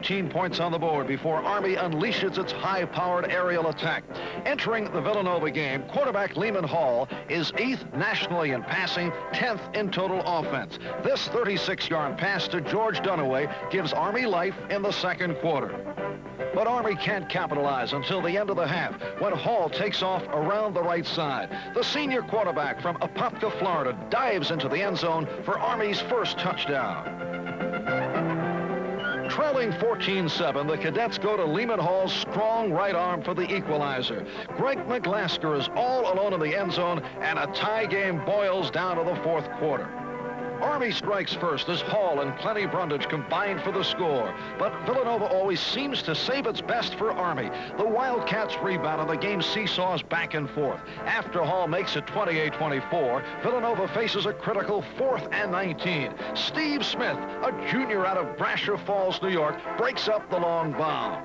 13 points on the board before Army unleashes its high-powered aerial attack. Entering the Villanova game, quarterback Lehman Hall is 8th nationally in passing, 10th in total offense. This 36-yard pass to George Dunaway gives Army life in the second quarter. But Army can't capitalize until the end of the half when Hall takes off around the right side. The senior quarterback from Apopka, Florida, dives into the end zone for Army's first touchdown. Trailing 14-7, the Cadets go to Lehman Hall's strong right arm for the equalizer. Greg McGlasker is all alone in the end zone, and a tie game boils down to the fourth quarter. Army strikes first as Hall and Clenny Brundage combine for the score, but Villanova always seems to save its best for Army. The Wildcats rebound and the game seesaws back and forth. After Hall makes it 28-24, Villanova faces a critical 4th and 19. Steve Smith, a junior out of Brasher Falls, New York, breaks up the long bomb.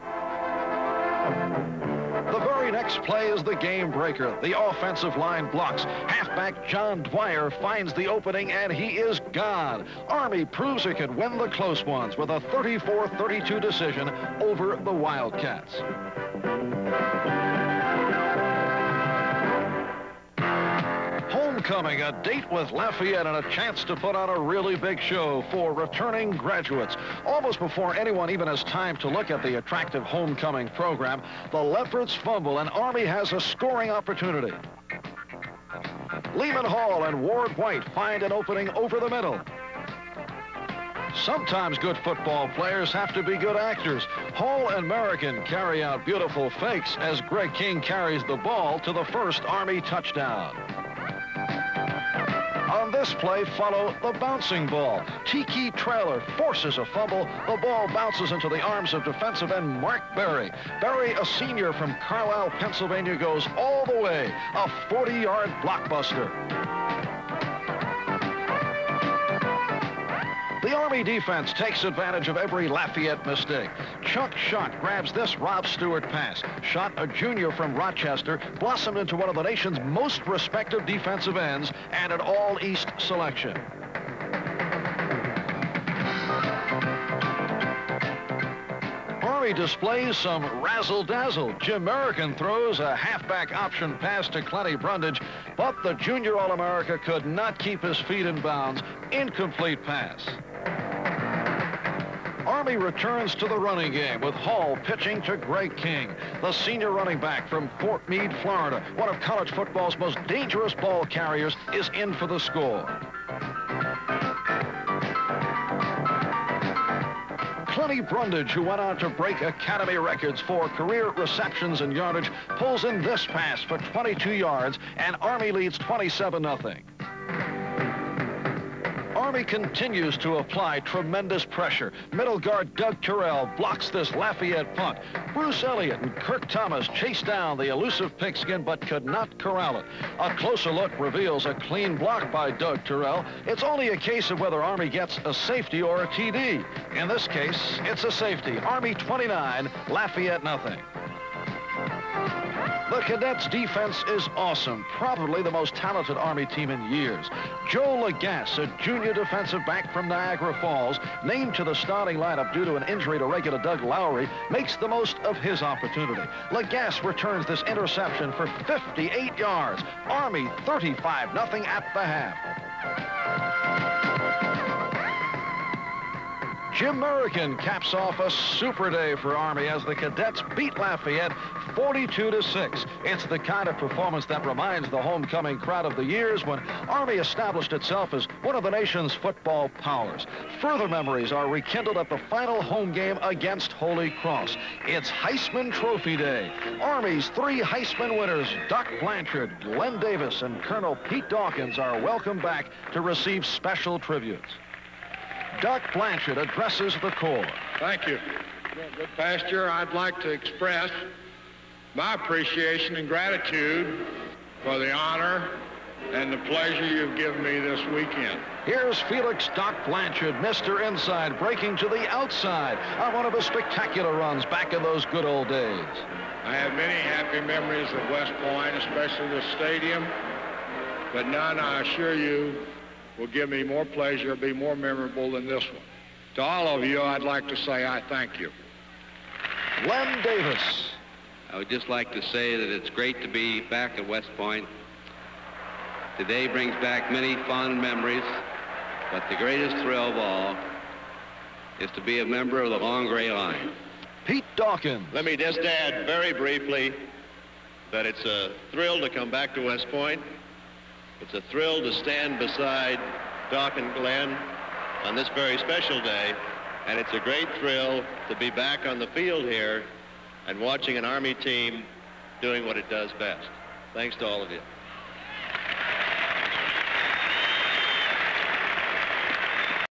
The very next play is the game breaker. The offensive line blocks. Halfback John Dwyer finds the opening, and he is gone. Army proves it can win the close ones with a 34-32 decision over the Wildcats. Homecoming, a date with Lafayette and a chance to put on a really big show for returning graduates. Almost before anyone even has time to look at the attractive homecoming program, the Leopards fumble and Army has a scoring opportunity. Lehman Hall and Ward White find an opening over the middle. Sometimes good football players have to be good actors. Hall and American carry out beautiful fakes as Greg King carries the ball to the first Army touchdown. On this play, follow the bouncing ball. Tiki Trailer forces a fumble. The ball bounces into the arms of defensive end Mark Berry. Berry, a senior from Carlisle, Pennsylvania, goes all the way. A 40-yard blockbuster. The Army defense takes advantage of every Lafayette mistake. Chuck Schott grabs this Rob Stewart pass. Schott, a junior from Rochester, blossomed into one of the nation's most respected defensive ends and an all-East selection. Army displays some razzle-dazzle. Jim American throws a halfback option pass to Clenny Brundage, but the junior All-America could not keep his feet in bounds. Incomplete pass. Army returns to the running game with Hall pitching to Greg King. The senior running back from Fort Meade, Florida, one of college football's most dangerous ball carriers, is in for the score. Clenny Brundage, who went on to break Academy records for career receptions and yardage, pulls in this pass for 22 yards, and Army leads 27-0. Army continues to apply tremendous pressure. Middle guard Doug Terrell blocks this Lafayette punt. Bruce Elliott and Kirk Thomas chase down the elusive pigskin but could not corral it. A closer look reveals a clean block by Doug Terrell. It's only a case of whether Army gets a safety or a TD. In this case, it's a safety. Army 29, Lafayette nothing. The Cadets' defense is awesome, probably the most talented Army team in years. Joe Lagasse, a junior defensive back from Niagara Falls, named to the starting lineup due to an injury to regular Doug Lowry, makes the most of his opportunity. Lagasse returns this interception for 58 yards. Army 35-0 at the half. Jim American caps off a super day for Army as the Cadets beat Lafayette 42-6. It's the kind of performance that reminds the homecoming crowd of the years when Army established itself as one of the nation's football powers. Further memories are rekindled at the final home game against Holy Cross. It's Heisman Trophy Day. Army's 3 Heisman winners, Doc Blanchard, Glenn Davis, and Colonel Pete Dawkins, are welcomed back to receive special tributes. Doc Blanchard addresses the Corps. Thank you. Good pasture. I'd like to express my appreciation and gratitude for the honor and the pleasure you've given me this weekend. Here's Felix Doc Blanchard, Mr. Inside, breaking to the outside on one of his spectacular runs back in those good old days. I have many happy memories of West Point, especially the stadium, but none, I assure you, will give me more pleasure, be more memorable than this one. To all of you, I'd like to say I thank you. Len Davis. I would just like to say that it's great to be back at West Point. Today brings back many fond memories, but the greatest thrill of all is to be a member of the Long Gray Line. Pete Dawkins. Let me just add very briefly that it's a thrill to come back to West Point. It's a thrill to stand beside Doc and Glenn on this very special day. And it's a great thrill to be back on the field here and watching an Army team doing what it does best. Thanks to all of you.